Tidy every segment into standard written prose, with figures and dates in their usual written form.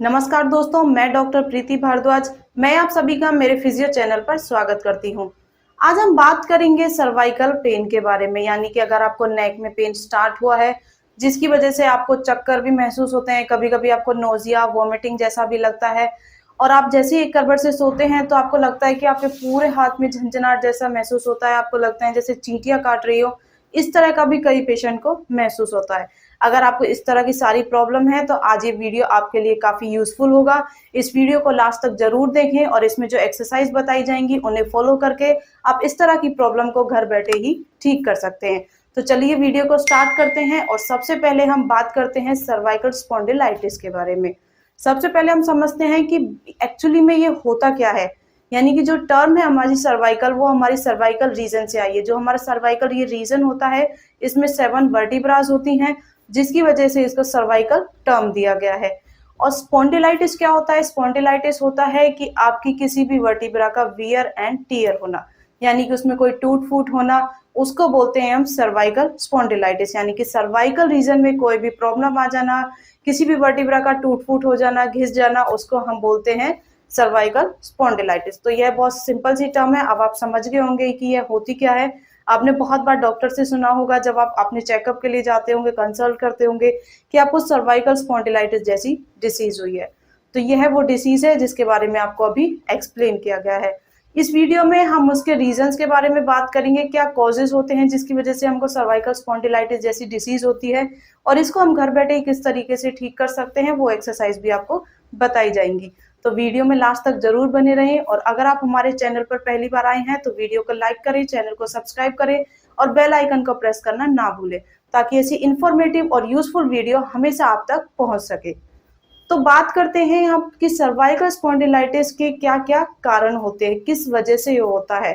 नमस्कार दोस्तों, मैं डॉक्टर प्रीति भारद्वाज। मैं आप सभी का मेरे फिजियो चैनल पर स्वागत करती हूं। आज हम बात करेंगे सर्वाइकल पेन के बारे में, यानी कि अगर आपको नेक में पेन स्टार्ट हुआ है जिसकी वजह से आपको चक्कर भी महसूस होते हैं, कभी कभी आपको नोजिया वॉमिटिंग जैसा भी लगता है और आप जैसे ही एक करवट से सोते हैं तो आपको लगता है कि आपके पूरे हाथ में झंझनाहट जैसा महसूस होता है, आपको लगता है जैसे चींटियां काट रही हो। इस तरह का भी कई पेशेंट को महसूस होता है। अगर आपको इस तरह की सारी प्रॉब्लम है तो आज ये वीडियो आपके लिए काफी यूजफुल होगा। इस वीडियो को लास्ट तक जरूर देखें और इसमें जो एक्सरसाइज बताई जाएंगी उन्हें फॉलो करके आप इस तरह की प्रॉब्लम को घर बैठे ही ठीक कर सकते हैं। तो चलिए वीडियो को स्टार्ट करते हैं और सबसे पहले हम बात करते हैं सर्वाइकल स्पॉन्डिलाइटिस के बारे में। सबसे पहले हम समझते हैं कि एक्चुअली में ये होता क्या है, यानी कि जो टर्म है हमारी सर्वाइकल, वो हमारी सर्वाइकल रीजन से आई है। जो हमारा सर्वाइकल ये रीजन होता है इसमें 7 वर्टिब्रास होती हैं, जिसकी वजह से इसको सर्वाइकल टर्म दिया गया है। और स्पॉन्डिलाइटिस क्या होता है? स्पॉन्डिलाइटिस होता है कि आपकी किसी भी वर्टिब्रा का वियर एंड टियर होना, यानी कि उसमें कोई टूट फूट होना, उसको बोलते हैं हम सर्वाइकल स्पॉन्डिलाइटिस। यानी कि सर्वाइकल रीजन में कोई भी प्रॉब्लम आ जाना, किसी भी वर्टिब्रा का टूट फूट हो जाना, घिस जाना, उसको हम बोलते हैं सर्वाइकल स्पॉन्डिलाइटिस। तो यह बहुत सिंपल सी टर्म है, अब आप समझ गए होंगे कि यह होती क्या है। आपने बहुत बार डॉक्टर से सुना होगा जब आप अपने चेकअप के लिए जाते होंगे, कंसल्ट करते होंगे कि आपको सर्वाइकल स्पॉन्डिलाइटिस जैसी डिसीज हुई है। तो यह वो डिसीज है जिसके बारे में आपको अभी एक्सप्लेन किया गया है। इस वीडियो में हम उसके रीजंस के बारे में बात करेंगे, क्या कॉजेज होते हैं जिसकी वजह से हमको सर्वाइकल स्पॉन्डिलाइटिस जैसी डिसीज होती है और इसको हम घर बैठे किस तरीके से ठीक कर सकते हैं, वो एक्सरसाइज भी आपको बताई जाएंगी। तो वीडियो में लास्ट तक जरूर बने रहें और अगर आप हमारे चैनल पर पहली बार आए हैं तो वीडियो को लाइक करें, चैनल को सब्सक्राइब करें और बेल आइकन को प्रेस करना ना भूलें, ताकि ऐसी इंफॉर्मेटिव और यूजफुल वीडियो हमेशा आप तक पहुंच सके। तो बात करते हैं अब कि सर्वाइकल स्पॉन्डिलाइटिस के क्या क्या कारण होते हैं, किस वजह से ये होता है।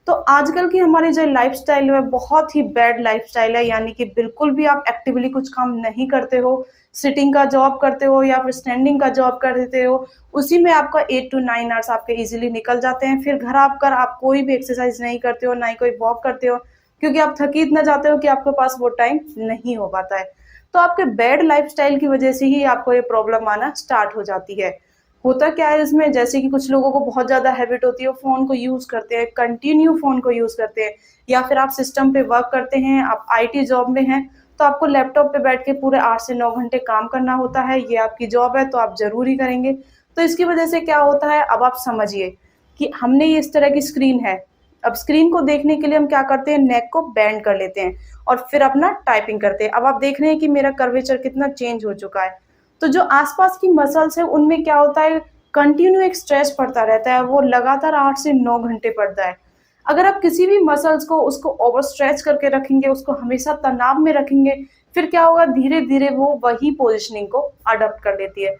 तो आजकल की हमारी जो लाइफस्टाइल है बहुत ही बैड लाइफस्टाइल है, यानी कि बिल्कुल भी आप एक्टिवली कुछ काम नहीं करते हो, सिटिंग का जॉब करते हो या फिर स्टैंडिंग का जॉब करते हो, उसी में आपका 8 to 9 आवर्स आपके इजीली निकल जाते हैं। फिर घर आकर आप कोई भी एक्सरसाइज नहीं करते हो, ना ही कोई वॉक करते हो, क्योंकि आप थक इतना जाते हो कि आपके पास वो टाइम नहीं हो पाता है। तो आपके बैड लाइफस्टाइल की वजह से ही आपको ये प्रॉब्लम आना स्टार्ट हो जाती है। होता क्या है इसमें, जैसे कि कुछ लोगों को बहुत ज्यादा हैबिट होती है, फोन को यूज करते हैं, कंटिन्यू फोन को यूज करते हैं, या फिर आप सिस्टम पे वर्क करते हैं, आप आईटी जॉब में हैं तो आपको लैपटॉप पे बैठ के पूरे 8 से 9 घंटे काम करना होता है। ये आपकी जॉब है तो आप जरूर ही करेंगे। तो इसकी वजह से क्या होता है, अब आप समझिए कि हमने ये इस तरह की स्क्रीन है, अब स्क्रीन को देखने के लिए हम क्या करते हैं, नेक को बेंड कर लेते हैं और फिर अपना टाइपिंग करते हैं। अब आप देख रहे हैं कि मेरा कर्वेचर कितना चेंज हो चुका है। तो जो आसपास की मसल्स है उनमें क्या होता है, कंटिन्यू एक स्ट्रेस पड़ता रहता है, वो लगातार 8 से 9 घंटे पड़ता है। अगर आप किसी भी मसल्स को उसको ओवर स्ट्रेच करके रखेंगे, उसको हमेशा तनाव में रखेंगे, फिर क्या होगा, धीरे धीरे वो वही पोजिशनिंग को अडॉप्ट कर लेती है।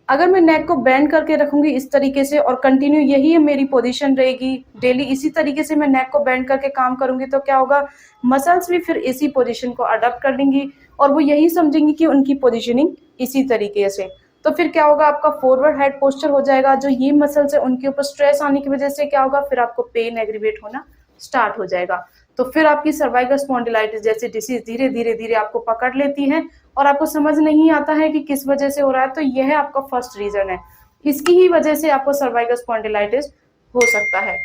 अगर मैं नेक को बेंड करके रखूंगी इस तरीके से और कंटिन्यू यही मेरी पोजीशन रहेगी, डेली इसी तरीके से मैं नेक को बेंड करके काम करूंगी, तो क्या होगा, मसल्स भी फिर इसी पोजीशन को अडॉप्ट कर लेंगी और वो यही समझेंगी कि उनकी पोजीशनिंग इसी तरीके से। तो फिर क्या होगा, आपका फॉरवर्ड हेड पोस्चर हो जाएगा। जो ये मसल्स है उनके ऊपर स्ट्रेस आने की वजह से क्या होगा, फिर आपको पेन एग्रीवेट होना स्टार्ट हो जाएगा। तो फिर आपकी सर्वाइकल स्पॉन्डिलाइटिस जैसी डिसीज धीरे धीरे धीरे आपको पकड़ लेती है और आपको समझ नहीं आता है कि किस वजह से हो रहा है। तो यह आपका फर्स्ट रीजन है, इसकी ही वजह से आपको सर्वाइकल स्पॉन्डिलाइटिस हो सकता है।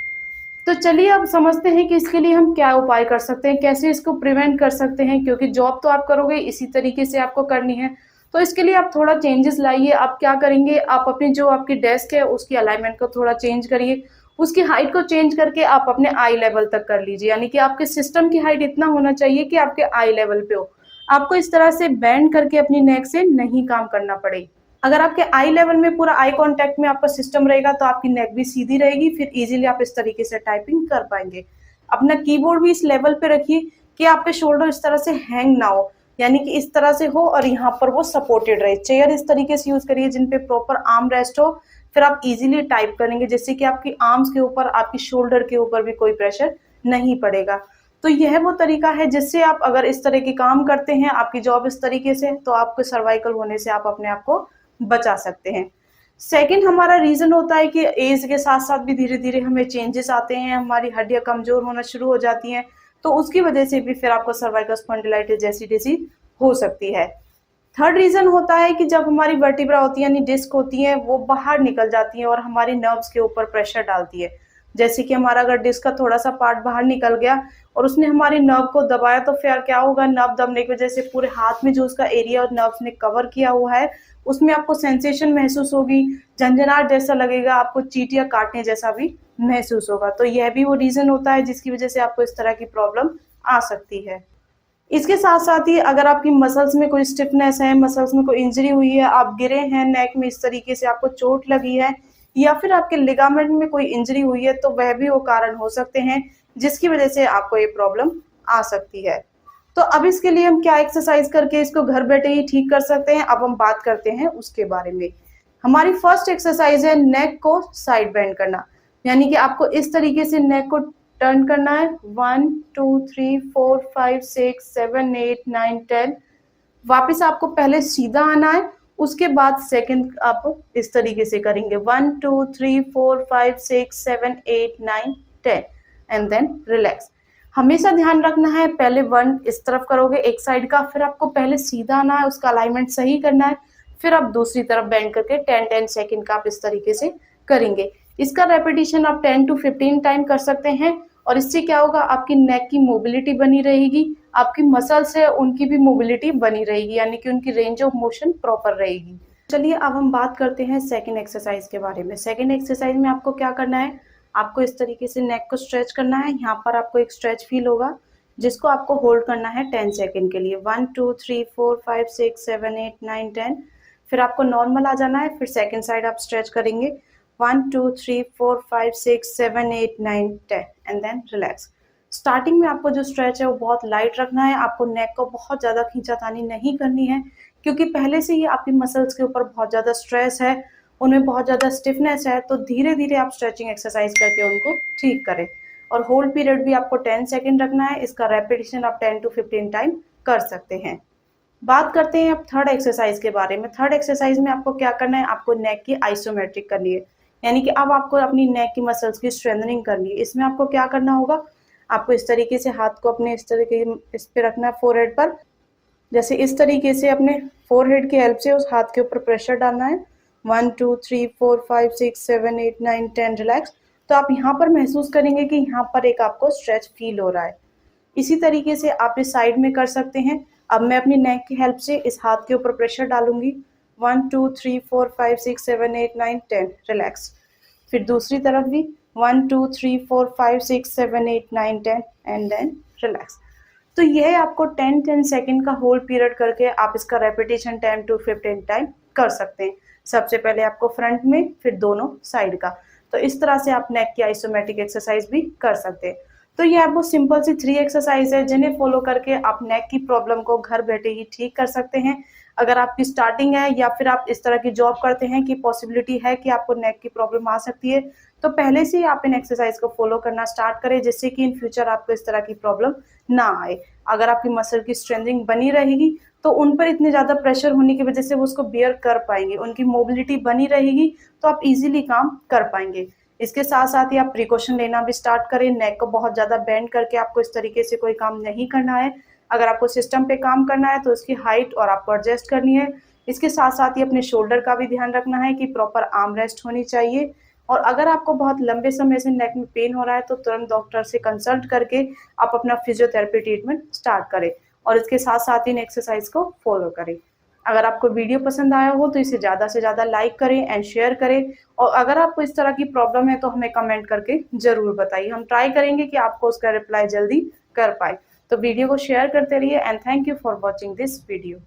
तो चलिए अब समझते हैं कि इसके लिए हम क्या उपाय कर सकते हैं, कैसे इसको प्रिवेंट कर सकते हैं, क्योंकि जॉब तो आप करोगे इसी तरीके से आपको करनी है। तो इसके लिए आप थोड़ा चेंजेस लाइए। आप क्या करेंगे, आप अपनी जो आपकी डेस्क है उसकी अलाइनमेंट को थोड़ा चेंज करिए, उसकी हाइट को चेंज करके आप अपने आई लेवल तक कर लीजिए, यानी कि आपके सिस्टम की हाइट इतना होना चाहिए कि आपके आई लेवल पे हो। आपको इस तरह से बेंड करके अपनी नेक से नहीं काम करना पड़े। अगर आपके आई लेवल में पूरा आई कांटेक्ट में आपका सिस्टम रहेगा तो आपकी नेक भी सीधी रहेगी, फिर इजीली आप इस तरीके से टाइपिंग कर पाएंगे। अपना कीबोर्ड भी इस लेवल पे रखिए कि आपके शोल्डर इस तरह से हैंग ना हो, यानी कि इस तरह से हो और यहाँ पर वो सपोर्टेड रहे। चेयर इस तरीके से यूज करिए जिन पे प्रॉपर आर्म रेस्ट हो, फिर आप इजीली टाइप करेंगे, जिससे कि आपकी आर्म्स के ऊपर, आपकी शोल्डर के ऊपर भी कोई प्रेशर नहीं पड़ेगा। तो यह वो तरीका है जिससे आप अगर इस तरह के काम करते हैं, आपकी जॉब इस तरीके से, तो आपको सर्वाइकल होने से आप अपने आप को बचा सकते हैं। सेकंड हमारा रीजन होता है कि एज के साथ साथ भी धीरे धीरे हमें चेंजेस आते हैं, हमारी हड्डियां कमजोर होना शुरू हो जाती हैं, तो उसकी वजह से भी फिर आपको सर्वाइकल स्पॉन्डिलाइटिस जैसी डिसीज हो सकती है। थर्ड रीजन होता है कि जब हमारी वर्टिब्रा होती है यानी डिस्क होती है वो बाहर निकल जाती है और हमारी नर्व्स के ऊपर प्रेशर डालती है। जैसे कि हमारा अगर डिस्क का थोड़ा सा पार्ट बाहर निकल गया और उसने हमारी नर्व को दबाया तो फिर क्या होगा, नर्व दबने की वजह से पूरे हाथ में जो उसका एरिया और नर्व्स ने कवर किया हुआ है उसमें आपको सेंसेशन महसूस होगी, झंझनाहट जैसा लगेगा, आपको चींटियां काटने जैसा भी महसूस होगा। तो यह भी वो रीजन होता है जिसकी वजह से आपको इस तरह की प्रॉब्लम आ सकती है। इसके साथ साथ ही अगर आपकी मसल्स में कोई स्टिफनेस है, मसल्स में कोई इंजरी हुई है, आप गिरे हैं नेक में, इस तरीके से आपको चोट लगी है या फिर आपके लिगामेंट में कोई इंजरी हुई है तो वह भी वो कारण हो सकते हैं जिसकी वजह से आपको ये प्रॉब्लम आ सकती है। तो अब इसके लिए हम क्या एक्सरसाइज करके इसको घर बैठे ही ठीक कर सकते हैं, अब हम बात करते हैं उसके बारे में। हमारी फर्स्ट एक्सरसाइज है नेक को साइड बेंड करना, यानी कि आपको इस तरीके से नेक को टर्न करना है। 1 2 3 4 5 6 7 8 9 10। वापस आपको पहले सीधा आना है, उसके बाद सेकंड आप इस तरीके से करेंगे 1 2 3 4 5 6 7 8 9 10 एंड देन रिलैक्स। हमेशा ध्यान रखना है पहले 1 इस तरफ करोगे एक साइड का, फिर आपको पहले सीधा आना है, उसका अलाइनमेंट सही करना है, फिर आप दूसरी तरफ बेंड करके 10 सेकंड का आप इस तरीके से करेंगे। इसका रेपिटेशन आप 10 to 15 टाइम कर सकते हैं और इससे क्या होगा, आपकी नेक की मोबिलिटी बनी रहेगी, आपकी मसल्स है उनकी भी मोबिलिटी बनी रहेगी, यानी कि उनकी रेंज ऑफ मोशन प्रॉपर रहेगी। चलिए अब हम बात करते हैं सेकंड एक्सरसाइज के बारे में। सेकंड एक्सरसाइज में आपको क्या करना है, आपको इस तरीके से नेक को स्ट्रेच करना है। यहाँ पर आपको एक स्ट्रेच फील होगा जिसको आपको होल्ड करना है 10 सेकंड के लिए। 1 2 3 4 5 6 7 8 9 10। फिर आपको नॉर्मल आ जाना है, फिर सेकंड साइड आप स्ट्रेच करेंगे 1 2 3 4 5 6 7 8 9 10 एंड देन रिलैक्स। स्टार्टिंग में आपको जो स्ट्रेच है वो बहुत लाइट रखना है, आपको नेक को बहुत ज़्यादा खींचातानी नहीं करनी है क्योंकि पहले से ही आपकी मसल्स के ऊपर बहुत ज़्यादा स्ट्रेस है, उनमें बहुत ज़्यादा स्टिफनेस है। तो धीरे धीरे आप स्ट्रेचिंग एक्सरसाइज करके उनको ठीक करें और होल्ड पीरियड भी आपको 10 सेकेंड रखना है। इसका रेपिटेशन आप 10 to 15 टाइम कर सकते हैं। बात करते हैं अब थर्ड एक्सरसाइज के बारे में। थर्ड एक्सरसाइज में आपको क्या करना है, आपको नेक की आइसोमेट्रिक करनी है, यानी कि अब आपको अपनी नेक की मसल्स की स्ट्रेंथनिंग करनी है। इसमें आपको क्या करना होगा, आपको इस तरीके से हाथ को अपने इस तरीके इस पे रखना है फोरहेड पर, जैसे इस तरीके से अपने फोरहेड की हेल्प से उस हाथ के ऊपर प्रेशर डालना है। 1 2 3 4 5 6 7 8 9 10 रिलैक्स। तो आप यहाँ पर महसूस करेंगे कि यहाँ पर एक आपको स्ट्रेच फील हो रहा है। इसी तरीके से आप इस साइड में कर सकते हैं। अब मैं अपनी नेक की हेल्प से इस हाथ के ऊपर प्रेशर डालूंगी। 1 2 3 4 5 6 7 8 9 10 रिलैक्स। फिर दूसरी तरफ भी 1 2 3 4 5 6 7 8 9 10 एंड देन रिलैक्स। तो यह आपको 10 सेकंड का होल्ड पीरियड करके आप इसका रेपिटेशन 10 to 15 टाइम कर सकते हैं। सबसे पहले आपको फ्रंट में, फिर दोनों साइड का। तो इस तरह से आप नेक की आइसोमेट्रिक एक्सरसाइज भी कर सकते हैं। तो ये आपको सिंपल सी 3 एक्सरसाइज है जिन्हें फॉलो करके आप नेक की प्रॉब्लम को घर बैठे ही ठीक कर सकते हैं। अगर आपकी स्टार्टिंग है या फिर आप इस तरह की जॉब करते हैं कि पॉसिबिलिटी है कि आपको नेक की प्रॉब्लम आ सकती है, तो पहले से ही आप इन एक्सरसाइज को फॉलो करना स्टार्ट करें जिससे कि इन फ्यूचर आपको इस तरह की प्रॉब्लम ना आए। अगर आपकी मसल की स्ट्रेंथनिंग बनी रहेगी तो उन पर इतने ज़्यादा प्रेशर होने की वजह से वो उसको बेयर कर पाएंगे, उनकी मोबिलिटी बनी रहेगी तो आप इजीली काम कर पाएंगे। इसके साथ साथ ही आप प्रिकॉशन लेना भी स्टार्ट करें। नेक को बहुत ज़्यादा बेंड करके आपको इस तरीके से कोई काम नहीं करना है। अगर आपको सिस्टम पे काम करना है तो उसकी हाइट और आपको एडजस्ट करनी है। इसके साथ साथ ही अपने शोल्डर का भी ध्यान रखना है कि प्रॉपर आर्म रेस्ट होनी चाहिए। और अगर आपको बहुत लंबे समय से नेक में पेन हो रहा है तो तुरंत डॉक्टर से कंसल्ट करके आप अपना फिजियोथेरेपी ट्रीटमेंट स्टार्ट करें और इसके साथ साथ इन एक्सरसाइज को फॉलो करें। अगर आपको वीडियो पसंद आया हो तो इसे ज़्यादा से ज़्यादा लाइक करें एंड शेयर करें और अगर आपको इस तरह की प्रॉब्लम है तो हमें कमेंट करके ज़रूर बताइए। हम ट्राई करेंगे कि आपको उसका रिप्लाई जल्दी कर पाए। तो वीडियो को शेयर करते रहिए and thank you for watching this video.